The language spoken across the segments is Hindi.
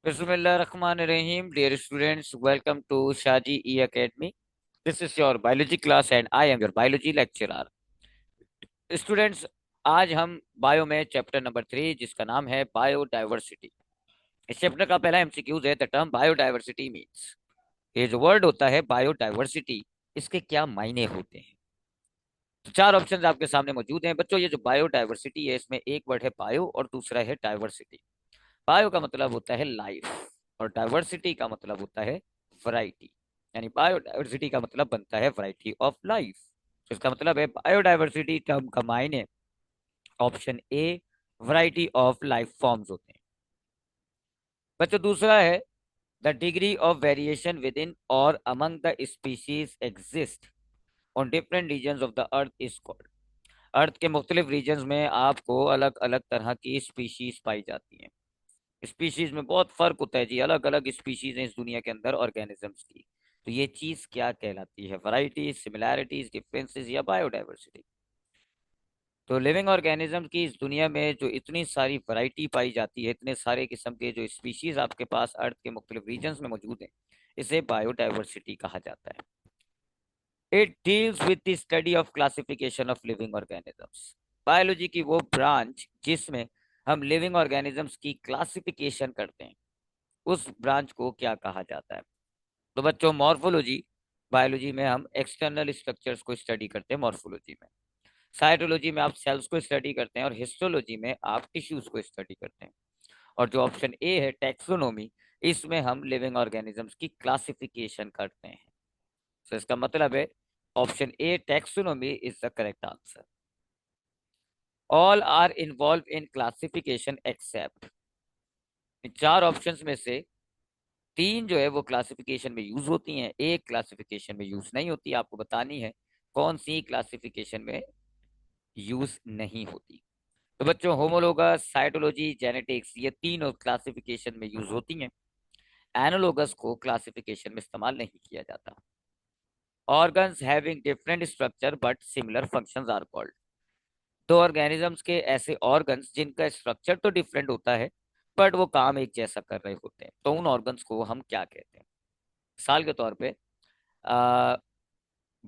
Bismillahirrahmanirrahim. Dear students, welcome to Shaji E Academy. This is your biology class and I am your biology lecturer. Students, आज हम बायो में चैप्टर नंबर 3 जिसका नाम है बायोडाइवर्सिटी। इस चैप्टर का पहला एमसीक्यूज है द टर्म बायोडाइवर्सिटी मीन्स। ये जो वर्ड होता है बायोडाइवर्सिटी, इसके क्या मायने होते हैं। तो चार ऑप्शंस आपके सामने मौजूद हैं बच्चों। ये जो बायोडाइवर्सिटी है इसमें एक वर्ड है बायो और दूसरा है डाइवर्सिटी। बायो का मतलब होता है लाइफ और डाइवर्सिटी का मतलब होता है वैरायटी। यानी बायोडाइवर्सिटी का मतलब बनता है वैरायटी ऑफ लाइफ। तो इसका मतलब है बायोडाइवर्सिटी टर्म का मायने option a variety of life forms होते हैं। बच्चों दूसरा है the degree of variation within और among the species exist on different region of the earth is called. Earth के मुख्तलिफ रीजन में आपको अलग अलग तरह की स्पीशीज पाई जाती हैं। स्पीशीज में बहुत फर्क होता है जी, अलग अलग स्पीशीज हैं इस दुनिया के अंदर ऑर्गेनिजम्स की। तो ये चीज क्या कहलाती है, वैरायटी, सिमिलैरिटीज, डिफरेंसेस या बायोडाइवर्सिटी। तो लिविंग ऑर्गेनिज्म की इस दुनिया में जो इतनी सारी वैरायटी पाई जाती है, इतने सारे किस्म के जो स्पीशीज आपके पास अर्थ के मुख्तलिफ रीजन्स में मौजूद हैं, इसे बायोडाइवर्सिटी कहा जाता है। It deals with the study of classification of living organisms. Biology की वो ब्रांच जिसमें हम लिविंग ऑर्गेनिजम्स की क्लासिफिकेशन करते हैं, उस ब्रांच को क्या कहा जाता है। तो बच्चों मॉर्फोलॉजी, बायोलॉजी में हम एक्सटर्नल स्ट्रक्चर्स को स्टडी करते हैं मॉर्फोलॉजी में। साइटोलॉजी में आप सेल्स को स्टडी करते हैं और हिस्टोलॉजी में आप टिश्यूज को स्टडी करते हैं। और जो ऑप्शन ए है टैक्सोनॉमी, इसमें हम लिविंग ऑर्गेनिजम्स की क्लासिफिकेशन करते हैं। तो इसका मतलब है option A taxonomy is the correct answer. All are involve in classification except. चार ऑप्शंस में से तीन जो है वो क्लासिफिकेशन में यूज होती हैं, एक क्लासिफिकेशन में यूज नहीं होती। आपको बतानी है कौन सी क्लासिफिकेशन में यूज नहीं होती। तो बच्चों होमोलोगस, साइटोलॉजी, जेनेटिक्स, ये तीनों क्लासिफिकेशन में यूज होती हैं। एनालोगस को क्लासिफिकेशन में इस्तेमाल नहीं किया जाता। Organs having different structure but similar functions are called. तो ऑर्गेनिजम्स के ऐसे ऑर्गन्स जिनका स्ट्रक्चर तो डिफरेंट होता है बट वो काम एक जैसा कर रहे होते हैं, तो उन ऑर्गन्स को हम क्या कहते हैं। मिसाल के तौर पे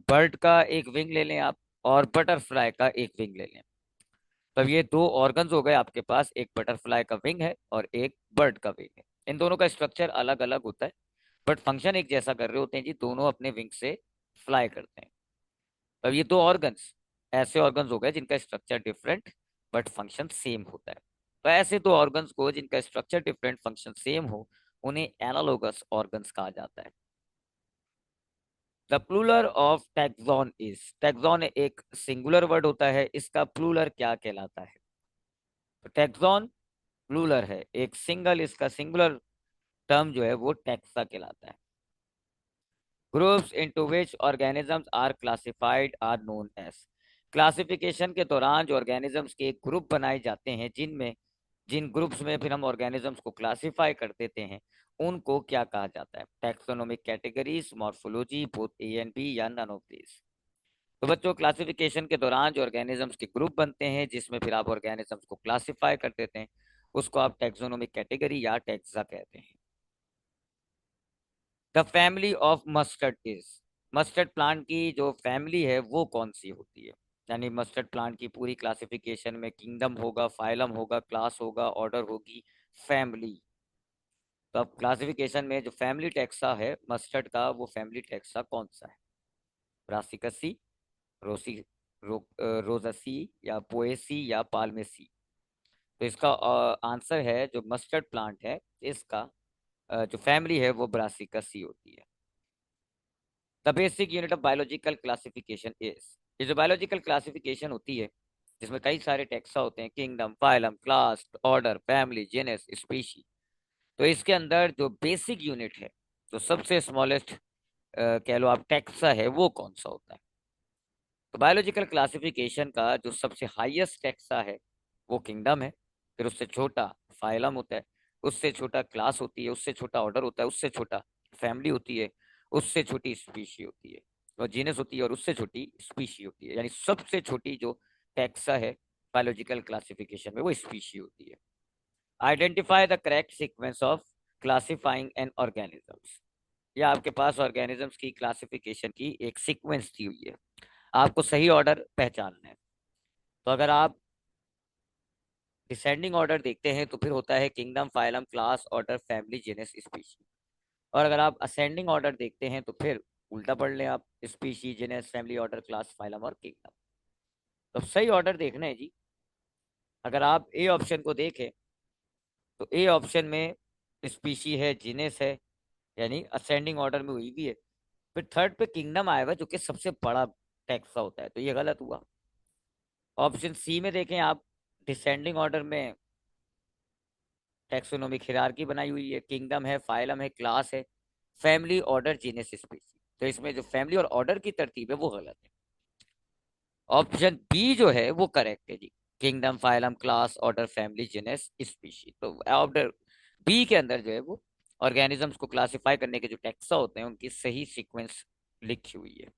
बर्ड का एक विंग ले लें आप और बटरफ्लाई का एक विंग ले लें। तब ये दो ऑर्गन्स हो गए आपके पास, एक बटरफ्लाई का विंग है और एक बर्ड का विंग है। इन दोनों का स्ट्रक्चर अलग अलग होता है बट फंक्शन एक जैसा कर रहे होते हैं जी, दोनों अपने विंग से फ्लाई करते हैं। तब ये दो ऑर्गन्स ऐसे ऑर्गन्स हो गए जिनका structure different but function same होता है। तो ऐसे दो ऑर्गन्स को जिनका स्ट्रक्चर डिफरेंट फंक्शन सेम हो, उन्हें एनालोगस ऑर्गन्स कहा जाता है। The plural of taxon is, taxon एक सिंगुलर वर्ड होता है, इसका प्लूरल क्या कहलाता है। तो टैक्सॉन प्लूरल है, एक सिंगल, इसका सिंगुलर टर्म जो है वो टैक्सा कहलाता है। Groups into which organisms are classified are known as. Classification के दौरान जो ऑर्गेनिजम्स के ग्रुप बनाए जाते हैं, जिनमें जिन ग्रुप्स में फिर हम ऑर्गेनिजम्स को क्लासिफाई कर देते हैं, उनको क्या कहा जाता है। Taxonomic categories, morphology, both A and B या नन ऑफ दिस। तो बच्चों क्लासिफिकेशन के दौरान जो ऑर्गेनिजम्स के ग्रुप बनते हैं जिसमें फिर आप ऑर्गेनिजम्स को क्लासिफाई कर देते हैं, उसको आप टैक्सोनोमिक कैटेगरी या टैक्सा कहते हैं। The family of mustard is, mustard plant की जो फैमिली है वो कौन सी होती है। यानी मस्टर्ड प्लांट की पूरी क्लासिफिकेशन में किंगडम होगा, फाइलम होगा, क्लास होगा, ऑर्डर होगी, फैमिली। तो अब क्लासिफिकेशन में जो फैमिली टैक्सा है मस्टर्ड का, वो फैमिली टैक्सा कौन सा है। ब्रासिकसी, रोसी, रोजासी या पोएसी या पाल्मेसी। तो इसका आंसर है जो मस्टर्ड प्लांट है, इसका जो फैमिली है वो ब्रासिकसी होती है। The basic unit of biological classification is, ये जो बायोलॉजिकल क्लासिफिकेशन होती है जिसमें कई सारे टेक्सा होते हैं, kingdom, phylum, class, order, family, genus, species. तो इसके अंदर जो बेसिक यूनिट है, जो सबसे स्मॉलेस्ट कह लो आप टेक्सा है, वो कौन सा होता है। तो बायोलॉजिकल क्लासिफिकेशन का जो सबसे हाईएस्ट टेक्सा है वो किंगडम है, फिर उससे छोटा फाइलम होता है, उससे छोटा क्लास होती है, उससे छोटा ऑर्डर होता है, उससे छोटा फैमिली होती है, उससे छोटी स्पीशी होती है और जीनस होती है, और उससे छोटी स्पीशी होती है। यानी सबसे छोटी जो टैक्सा है बायोलॉजिकल क्लासिफिकेशन में वो स्पीशी होती है। Identify the correct sequence of classifying N organisms, या आपके पास ऑर्गेनिजम्स की क्लासिफिकेशन की एक सीक्वेंस दी हुई है, आपको सही ऑर्डर पहचानना है। तो अगर आप डिसेंडिंग ऑर्डर देखते हैं तो फिर होता है kingdom, phylum, class, order, family, genus, species. और अगर आप असेंडिंग ऑर्डर देखते हैं तो फिर उल्टा पढ़ लें आप, species, genus, family, order, class, phylum और किंगडम। तो सही ऑर्डर देखना है जी। अगर आप ए ऑप्शन को देखें तो ए ऑप्शन में स्पीशी है, जीनस है, यानी असेंडिंग ऑर्डर में हुई भी है। फिर थर्ड पे किंगडम आएगा जो कि सबसे बड़ा टैक्सा होता है, तो ये गलत हुआ। ऑप्शन सी में देखें आप, डिसेंडिंग ऑर्डर में टैक्सोनॉमिक हिरार्की बनाई हुई है, किंगडम है, फाइलम है, क्लास है, फैमिली, ऑर्डर, जीनस, स्पीसी। तो इसमें जो फैमिली और ऑर्डर की तरतीब है वो गलत है। ऑप्शन बी जो है वो करेक्ट है जी, kingdom, phylum, class, order, family, genus, species. तो ऑर्डर बी के अंदर जो है वो ऑर्गेनिजम्स को क्लासिफाई करने के जो टैक्सा होते हैं उनकी सही सीक्वेंस लिखी हुई है।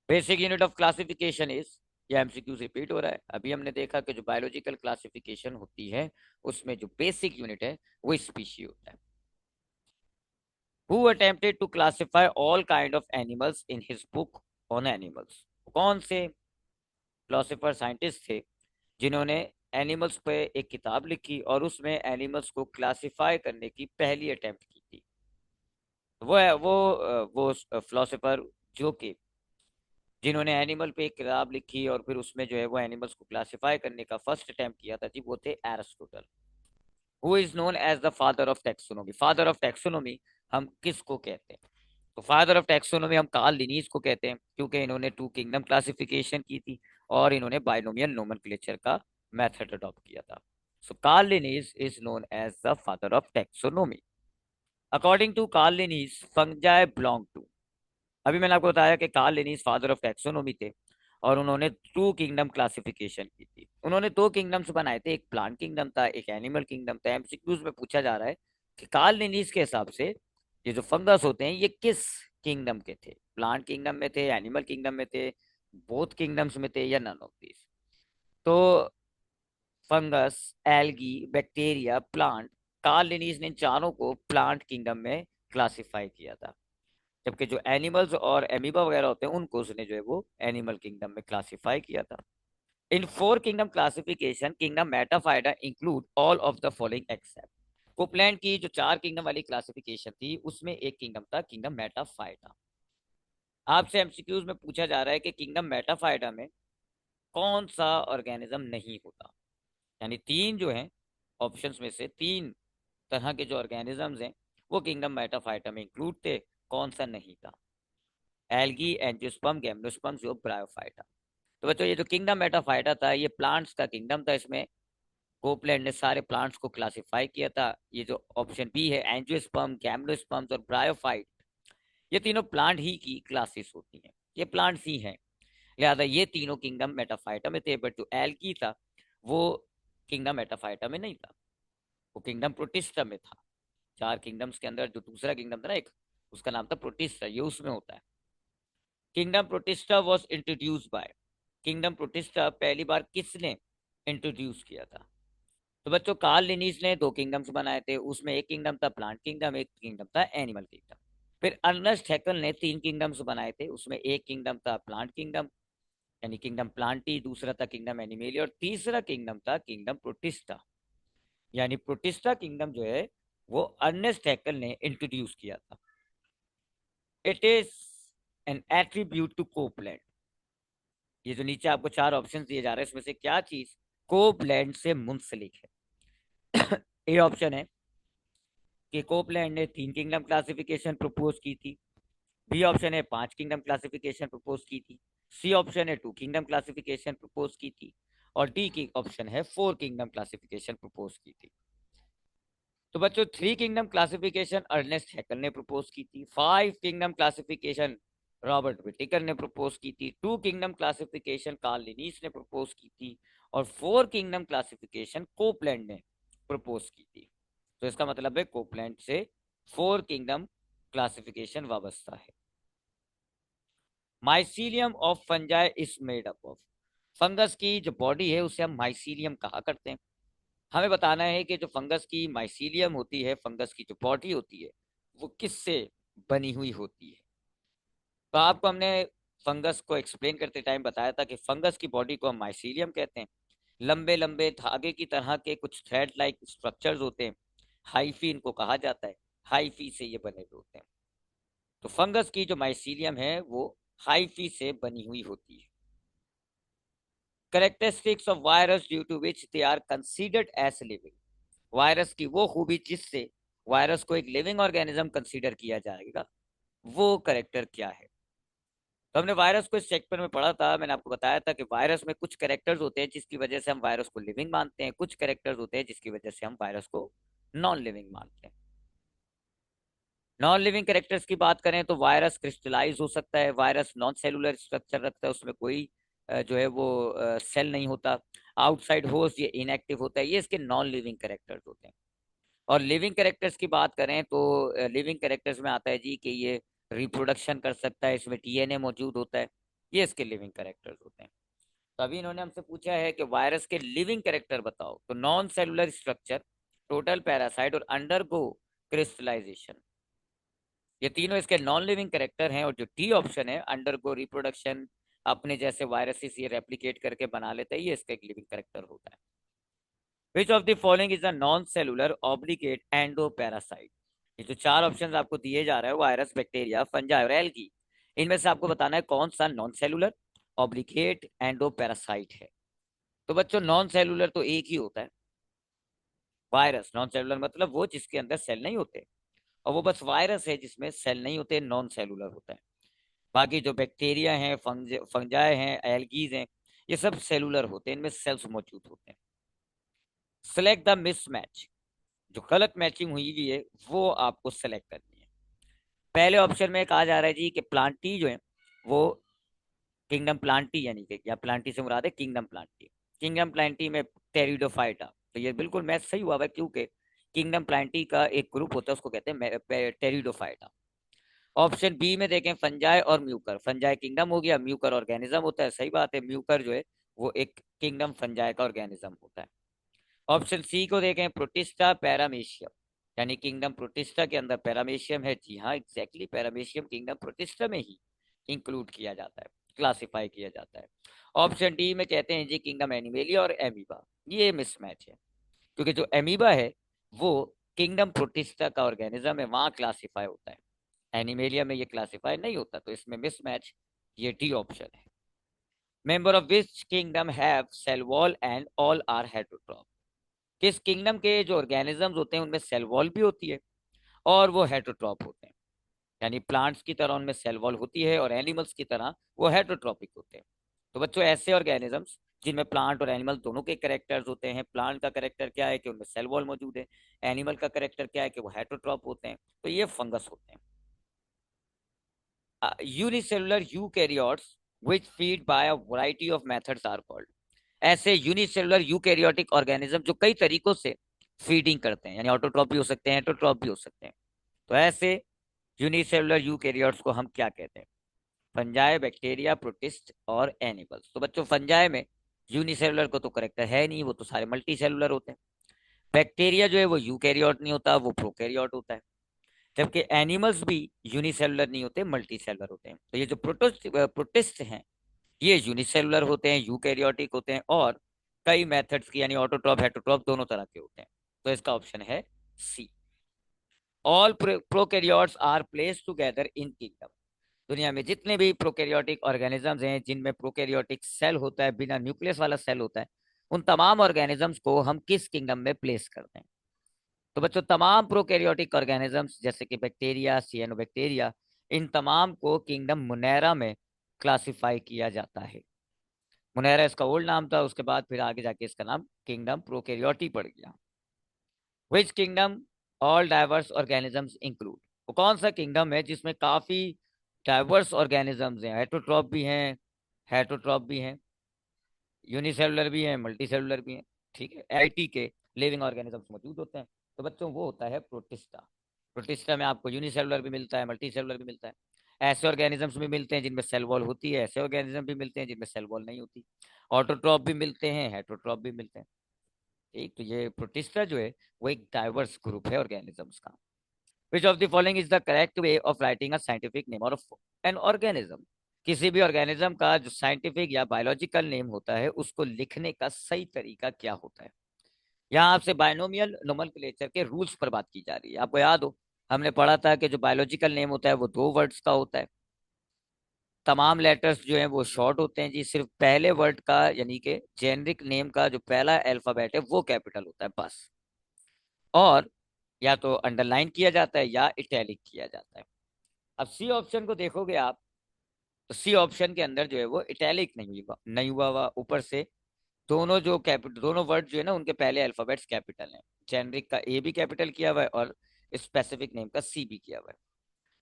Basic unit of classification is, ये एमसीक्यू रिपीट हो रहा है। अभी हमने देखा कि जो बायोलॉजिकल क्लासिफिकेशन होती है उसमें जो बेसिक यूनिट है वो स्पीशी होता है। Who attempted to classify all kind of animals in his book on animals? कौन से फिलोसोफर साइंटिस्ट थे जिन्होंने एनिमल्स पे एक किताब लिखी और उसमें एनिमल्स को क्लासिफाई करने की पहली अटेम्प्ट की थी? वो है वो फिलोसोफर जो कि जिन्होंने एनिमल पे एक किताब लिखी और फिर उसमें जो है वो एनिमल्स को क्लासिफाई करने का फर्स्ट अटेम्प्ट किया था जी, वो थे Aristotle. Who is known as the father of taxonomy? Father of taxonomy हम किसको कहते हैं? तो फादर ऑफ टैक्सोनॉमी हम कार्ल लिनीज को कहते हैं, क्योंकि इन्होंने टू किंगडम क्लासिफिकेशन की थी और इन्होंने बाइनोमियल नोमेनक्लेचर का मेथड अडॉप्ट किया था। So Carl Linnaeus is known as the father of taxonomy. According to Carl Linnaeus, fungi belong to, अभी मैंने आपको बताया कि Carl Linnaeus father of taxonomy थे और उन्होंने टू किंगडम क्लासिफिकेशन की थी। उन्होंने दो किंगडम्स बनाए थे, एक प्लांट किंगडम था, एक एनिमल किंगडम था। एमसीक्यूज में पूछा जा रहा है कि कार्ल लिनीज के हिसाब से ये जो फंगस होते हैं ये किस किंगडम के थे? प्लांट किंगडम में थे, एनिमल किंगडम में थे, बोथ किंगडम्स में थे, या नन ऑफ दिस? तो fungus, algae, bacteria, plant, Carl Linnaeus ने इन चारों को प्लांट किंगडम में क्लासिफाई किया था, जबकि जो एनिमल्स और एमीबा वगैरह होते हैं उनको उसने जो है वो एनिमल किंगडम में क्लासिफाई किया था। In four kingdom classification, kingdom metaphyta include all of the following except. Copeland की जो चार किंगडम वाली क्लासिफिकेशन थी उसमें एक किंगडम था किंगडम मेटाफाइटा। आपसे एमसीक्यूज में पूछा जा रहा है कि किंगडम मेटाफाइटा में कौन सा ऑर्गेनिज्म नहीं होता? यानी तीन जो हैं ऑप्शंस में से तीन तरह के जो ऑर्गेनिजम्स हैं वो किंगडम मेटाफाइटा में इंक्लूड थे, कौन सा नहीं था? एल्गी, एंजियोस्पर्म, गैम्नोस्पर्म, जो ब्रायोफाइटा। तो बच्चों ये जो किंगडम मेटाफाइटा था ये प्लांट्स का किंगडम था। इसमें कोपलैंड ने सारे प्लांट्स को क्लासिफाई किया था। ये जो ऑप्शन बी है, एंजियोस्पर्म, गैम्नोस्पर्म और ब्रायोफाइट, ये तीनों प्लांट ही की क्लासेस होती हैं, ये प्लांट्स ही हैं। लिहाजा ये तीनों किंगडम मेटाफाइटा में थे, बट जो एल्गी था वो किंगडम मेटाफाइटा में नहीं था, वो किंगडम प्रोटिस्टा में था। चार किंगडम्स के अंदर जो दूसरा किंगडम था ना एक, उसका नाम था प्रोटिस्टा, ये उसमें होता है। Kingdom protista was introduce by, kingdom protista पहली बार किसने इंट्रोड्यूस किया था? तो बच्चों कार्ल लिनीज ने दो किंगडम्स बनाए थे, उसमें एक किंगडम था प्लांट किंगडम, एक किंगडम था एनिमल किंगडम। फिर अर्नेस्ट हैकल ने तीन किंगडम्स बनाए थे, उसमें एक किंगडम था प्लांट किंगडम यानी किंगडम प्लांटी, दूसरा था किंगडम एनिमेलिया और तीसरा किंगडम था किंगडम प्रोटिस्टा। यानी प्रोटिस्टा किंगडम जो है वो अर्नेस्ट हैकल ने इंट्रोड्यूस किया था। It is an attribute to Copeland. ये जो नीचे आपको चार ऑप्शन दिए जा रहे हैं इसमें से क्या चीज कोपलैंड से मुंसलिक है? ए ऑप्शन है कि कोपलैंड ने तीन किंगडम क्लासिफिकेशन प्रपोज की थी। बी ऑप्शन है पांच किंगडम क्लासिफिकेशन प्रपोज की थी। सी ऑप्शन है टू किंगडम क्लासिफिकेशन प्रपोज की थी। और डी की ऑप्शन है फोर किंगडम क्लासिफिकेशन प्रपोज की थी। तो बच्चों three kingdom classification Ernest Haeckel ने प्रपोज की थी। फाइव किंगडम क्लासिफिकेशन रॉबर्ट विटिकर ने प्रपोज की थी। टू किंगडम क्लासिफिकेशन कार्ल लिनीस ने प्रपोज की थी। और फोर किंगडम क्लासिफिकेशन कोपलैंड ने प्रपोज की थी। तो इसका मतलब है कोपलैंड से फोर किंगडम क्लासिफिकेशन वाबस्ता है। Mycelium of fungi is made up of, fungus की जो बॉडी है उसे हम माइसीलियम कहा करते हैं। हमें बताना है कि जो फंगस की माइसीलियम होती है, फंगस की जो बॉडी होती है, वो किससे बनी हुई होती है। तो आपको हमने फंगस को एक्सप्लेन करते टाइम बताया था कि फंगस की बॉडी को हम माइसीलियम कहते हैं। लंबे लंबे धागे की तरह के कुछ थ्रेड लाइक स्ट्रक्चर्स होते हैं, हाइफी इनको कहा जाता है, हाइफी से ये बने हुए होते हैं। तो फंगस की जो माइसीलियम है वो हाइफी से बनी हुई होती है। Characteristics of virus due to which they are considered as living. Virus की वो खूबी जिससे वायरस को एक लिविंग ऑर्गेनिज्म कंसीडर किया जाएगा, वो करेक्टर क्या है। तो हमने वायरस को इस चैप्टर में पढ़ा था, मैंने आपको बताया था कि वायरस में कुछ कैरेक्टर्स होते हैं जिसकी वजह से हम वायरस को लिविंग मानते हैं, कुछ कैरेक्टर्स होते हैं जिसकी वजह से हम वायरस को नॉन लिविंग मानते हैं। नॉन लिविंग कैरेक्टर्स की बात करें तो वायरस क्रिस्टलाइज हो सकता है, वायरस नॉन सेलुलर स्ट्रक्चर रखता है, उसमें कोई जो है वो सेल नहीं होता, आउटसाइड होस्ट ये इनएक्टिव होता है, ये इसके नॉन लिविंग कैरेक्टर्स होते हैं। और लिविंग कैरेक्टर्स की बात करें तो लिविंग कैरेक्टर्स में आता है जी कि ये रिप्रोडक्शन कर सकता है, इसमें डीएनए मौजूद होता है, ये इसके लिविंग कैरेक्टर्स होते हैं। तो अभी इन्होंने हमसे पूछा है कि वायरस के लिविंग कैरेक्टर बताओ, तो non cellular structure, total parasite और अंडरगो क्रिस्टलाइजेशन, ये तीनों इसके नॉन लिविंग कैरेक्टर हैं। और जो डी ऑप्शन है अंडरगो रिप्रोडक्शन, अपने जैसे वायरसेस ये रेप्लिकेट करके बना लेते हैं, ये इसका एक लिविंग कैरेक्टर होता है। Which of the following is a non cellular obligate endoparasite. ये जो चार ऑप्शंस आपको दिए जा रहे हैं, वायरस, बैक्टीरिया, फंजाई और एल्गी, इनमें से आपको बताना है कौन सा नॉन सेलुलर ऑब्लिगेट एंडोपैरासाइट है। तो बच्चों नॉन सेलुलर तो एक ही होता है, वायरस। नॉन सेलुलर मतलब वो जिसके अंदर सेल नहीं होते, और वो बस वायरस है जिसमें सेल नहीं होते, नॉन सेलुलर होता है। बाकी जो बैक्टीरिया हैं, फंजाई हैं, एल्गीज हैं, ये सब सेलुलर होते हैं, इनमें सेल्स मौजूद होते हैं। सेलेक्ट द मिसमैच, जो गलत मैचिंग हुई हुई है वो आपको सेलेक्ट करनी है। पहले ऑप्शन में कहा जा रहा है जी कि प्लांटी जो है वो किंगडम प्लांटी, यानी कि या प्लांटी से मुराद है किंगडम प्लांटी। किंगडम प्लांटी में टेरिडोफाइटा, तो ये बिल्कुल मैच सही हुआ है, क्योंकि किंगडम प्लांटी का एक ग्रुप होता है उसको कहते हैं टेरिडोफाइटा। ऑप्शन बी में देखें फंजाई और म्यूकर, फंजाई किंगडम हो गया, म्यूकर ऑर्गेनिज्म होता है, सही बात है, म्यूकर जो है वो एक किंगडम फंजाई का ऑर्गेनिज्म होता है। ऑप्शन सी को देखें प्रोटिस्टा पैरामीशियम, यानी किंगडम प्रोटिस्टा के अंदर पैरामीशियम है, जी हाँ एग्जैक्टली, पैरामीशियम किंगडम प्रोटिस्टा में ही इंक्लूड किया जाता है, क्लासिफाई किया जाता है। ऑप्शन डी में कहते हैं जी किंगडम एनिमेलिया और एमीबा, ये मिसमैच है, क्योंकि जो एमीबा है वो किंगडम प्रोटिस्टा का ऑर्गेनिज्म है, वहां क्लासिफाई होता है, एनिमेलिया में ये क्लासिफाई नहीं होता, तो इसमें मिसमैच, ये डी ऑप्शन है। Member of which kingdom have cell wall and all are heterotroph, किस किंगडम के जो ऑर्गेनिजम्स होते हैं उनमें सेल वॉल भी होती है और वो हेटरोट्रॉप होते हैं, यानी प्लांट्स की तरह उनमें सेल वॉल होती है और एनिमल्स की तरह वो हेटरोट्रॉपिक होते हैं। तो बच्चों ऐसे ऑर्गेनिजम्स जिनमें प्लांट और एनिमल दोनों के करेक्टर्स होते हैं, प्लांट का करेक्टर क्या है कि उनमें सेल वॉल मौजूद है, एनिमल का करेक्टर क्या है कि वो हेटरोट्रॉप होते हैं, तो ये फंगस होते हैं। Unicellular eukaryotes which feed by a variety of methods are called, ऐसे यूनिसेलुलर यूकैरियोटिक ऑर्गेनिज्म जो कई तरीकों से फीडिंग करते हैं, यानी ऑटोट्रॉप भी हो सकते हैं, हेटरोट्रॉप भी हो सकते हैं, तो ऐसे यूनिसेलुलर यूकैरियोट्स को हम क्या कहते हैं। फंजाई, बैक्टीरिया, प्रोटिस्ट और एनिमल्स। तो बच्चों फंजाई में यूनिसेलुलर को तो करेक्टर है नहीं, वो तो सारे मल्टी सेलुलर होते हैं। बैक्टीरिया जो है वो यूकैरियोट नहीं होता, वो प्रोकैरियोट होता है। जबकि एनिमल्स भी यूनिसेलुलर नहीं होते, मल्टी सेलुलर होते हैं। तो ये जो प्रोटिस्ट हैं ये यूनिसेलुलर होते हैं, यूकैरियोटिक होते हैं, और कई मेथड्स की यानी ऑटोट्रॉप हेटरोट्रॉप दोनों तरह के होते हैं। तो इसका ऑप्शन है C. All prokaryotes are placed together in kingdom, दुनिया में जितने भी प्रोकैरियोटिक ऑर्गेनिजम्स हैं जिनमें प्रोकैरियोटिक सेल होता है, बिना न्यूक्लियस वाला सेल होता है, उन तमाम ऑर्गेनिजम्स को हम किस किंगडम में प्लेस करते हैं। तो बच्चों तमाम प्रोकैरियोटिक ऑर्गेनिजम्स जैसे कि बैक्टीरिया, सियानोबैक्टीरिया, इन तमाम को किंगडम मुनेरा में क्लासिफाई किया जाता है। मुनेरा इसका ओल्ड नाम था, उसके बाद फिर आगे जाके इसका नाम किंगडम प्रोकैरियोटी पड़ गया। Which kingdom all diverse organisms include, वो कौन सा किंगडम है जिसमें काफी डाइवर्स ऑर्गेनिजम्स हैं, हेटरोट्रॉप भी हैं, यूनिसेलुलर भी हैं, मल्टी सेलुलर भी हैं, ठीक है, आईटी के लिविंग ऑर्गेनिजम्स मौजूद होते हैं। तो बच्चों वो होता है प्रोटिस्टा। प्रोटिस्टा में आपको यूनिसेलुलर भी मिलता है, मल्टी सेलुलर भी मिलता है, ऐसे ऑर्गेनिजम्स भी मिलते हैं जिनमें सेल वॉल होती है, ऐसे ऑर्गेनिज्म भी मिलते हैं जिनमें सेल वॉल नहीं होती, ऑटोट्रॉप भी मिलते हैं, हेटरोट्रॉप भी मिलते हैं। ठीक, तो ये प्रोटिस्टा जो है वो एक डाइवर्स ग्रुप है ऑर्गेनिजम्स का। Which of the following is the correct way of writing a scientific name of an organism? किसी भी ऑर्गेनिज्म का जो साइंटिफिक या बायोलॉजिकल नेम होता है उसको लिखने का सही तरीका क्या होता है? यहाँ आपसे बायनोमियल नोमेनक्लेचर के रूल्स पर बात की जा रही है। आपको याद हो, हमने पढ़ा था कि जो बायोलॉजिकल नेम होता है वो 2 वर्ड्स का होता है। तमाम लेटर्स जो हैं वो शॉर्ट होते हैं जी। सिर्फ पहले वर्ड का यानी कि जेनरिक नेम का जो पहला अल्फाबेट है वो कैपिटल होता है बस। और या तो अंडरलाइन किया जाता है या इटैलिक किया जाता है। अब सी ऑप्शन को देखोगे आप, तो सी ऑप्शन के अंदर जो है वो इटैलिक नहीं हुआ ऊपर से। दोनों वर्ड जो है ना उनके पहले अल्फाबेट्स कैपिटल हैं। जेनरिक का ए भी कैपिटल किया हुआ है और स्पेसिफिक नेम का सी भी किया हुआ है।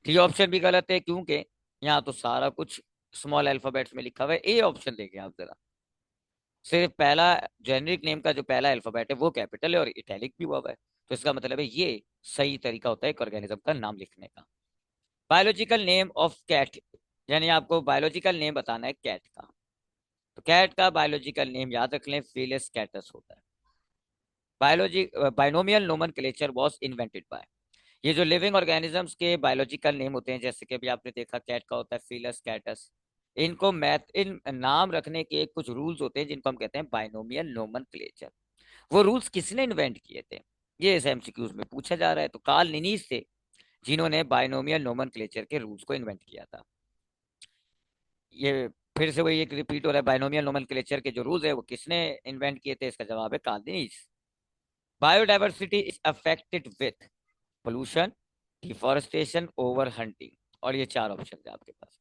डी ऑप्शन भी गलत है क्योंकि यहाँ तो सारा कुछ स्मॉल अल्फाबेट्स में लिखा हुआ है। ए ऑप्शन देखिए आप जरा, सिर्फ पहला जेनरिक नेम का जो पहला अल्फाबेट है वो कैपिटल है और इटैलिक भी हुआ है। तो इसका मतलब है ये सही तरीका होता है एक ऑर्गेनिज्म का नाम लिखने का। बायोलॉजिकल नेम ऑफ कैट, यानी आपको बायोलॉजिकल नेम बताना है कैट का। तो कैट का बायोलॉजिकल नेम याद रख लें, फीलिस कैटस होता है। Biology binomial nomenclature was invented by, ये जो लिविंग ऑर्गेनिजम्स के बायोलॉजिकल नेम होते हैं जैसे कि अभी आपने देखा कैट का होता है फीलस कैटस, इनको मैथ इन नाम रखने के कुछ रूल्स होते हैं जिनको हम कहते हैं बाइनोमियल नोमेनक्लेचर। वो रूल्स किसने इन्वेंट किए थे? ये इस एमसीक्यूज में पूछा जा रहा है। तो कार्ल लिनीज थे जिन्होंने बाइनोमियल नोमेनक्लेचर के रूल्स को इन्वेंट किया था। ये फिर से वही एक रिपीट हो रहा है, बाइनोमियल नोमेनक्लेचर के जो रूल्स है वो किसने इन्वेंट किए थे? इसका जवाब है Carl Linnaeus. Biodiversity is affected with pollution, deforestation, over hunting. और ये 4 ऑप्शन है आपके पास।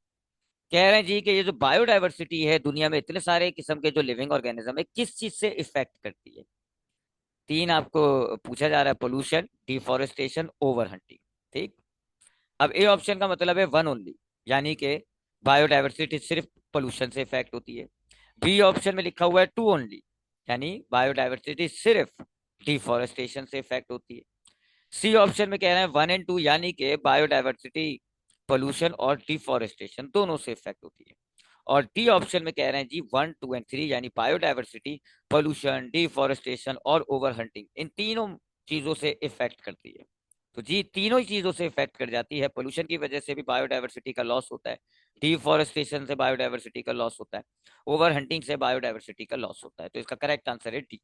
कह रहे हैं जी कि ये जो बायोडाइवर्सिटी है दुनिया में इतने सारे किस्म के जो लिविंग ऑर्गेनिज्म है किस चीज से इफेक्ट करती है? 3 आपको पूछा जा रहा है, पोल्यूशन, डिफॉरेस्टेशन, ओवर हंटिंग। ठीक, अब ए ऑप्शन का मतलब है वन ओनली, यानी कि बायोडाइवर्सिटी सिर्फ पोल्यूशन से इफेक्ट होती है। बी ऑप्शन में लिखा हुआ है टू ओनली, यानी बायोडाइवर्सिटी सिर्फ डिफॉरेस्टेशन से इफेक्ट होती है। सी ऑप्शन में कह रहे हैं 1 और 2, यानी कि बायोडाइवर्सिटी पोल्यूशन और डिफॉरेस्टेशन दोनों से इफेक्ट होती है। और डी ऑप्शन में कह रहे हैं जी 1, 2 और 3, यानी बायोडाइवर्सिटी, पोल्यूशन, डिफॉरेस्टेशन और ओवर हंटिंग इन तीनों चीजों से इफेक्ट करती है। तो जी तीनों ही चीजों से इफेक्ट कर जाती है। पोल्यूशन की वजह से भी बायोडाइवर्सिटी का लॉस होता है, डिफॉरेस्टेशन से बायोडाइवर्सिटी का लॉस होता है, ओवर हंटिंग से बायोडाइवर्सिटी का लॉस होता है। तो इसका करेक्ट आंसर है D.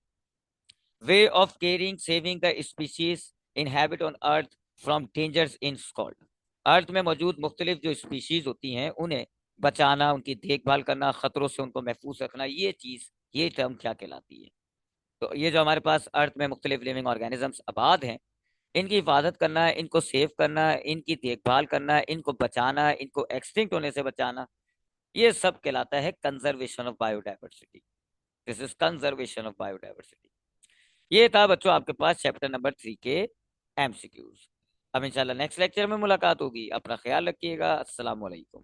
Way of caring saving the species inhabit on earth from dangers in called. Earth में मौजूद मुख्तलिफ जो स्पीशीज होती हैं उन्हें बचाना, उनकी देखभाल करना, खतरों से उनको महफूज रखना, ये चीज, ये टर्म क्या कहलाती है? तो ये जो हमारे पास अर्थ में मुख्तलिफ लिविंग ऑर्गेनिजम्स आबाद हैं, इनकी हिफाजत करना, इनको सेव करना, इनकी देखभाल करना, इनको बचाना, इनको एक्सटिंक्ट होने से बचाना, ये सब कहलाता है conservation of biodiversity. This is conservation of biodiversity. ये था बच्चों आपके पास चैप्टर नंबर 3 के एमसीक्यूज। अब इंशाल्लाह नेक्स्ट लेक्चर में मुलाकात होगी। अपना ख्याल रखिएगा। अस्सलाम वालेकुम।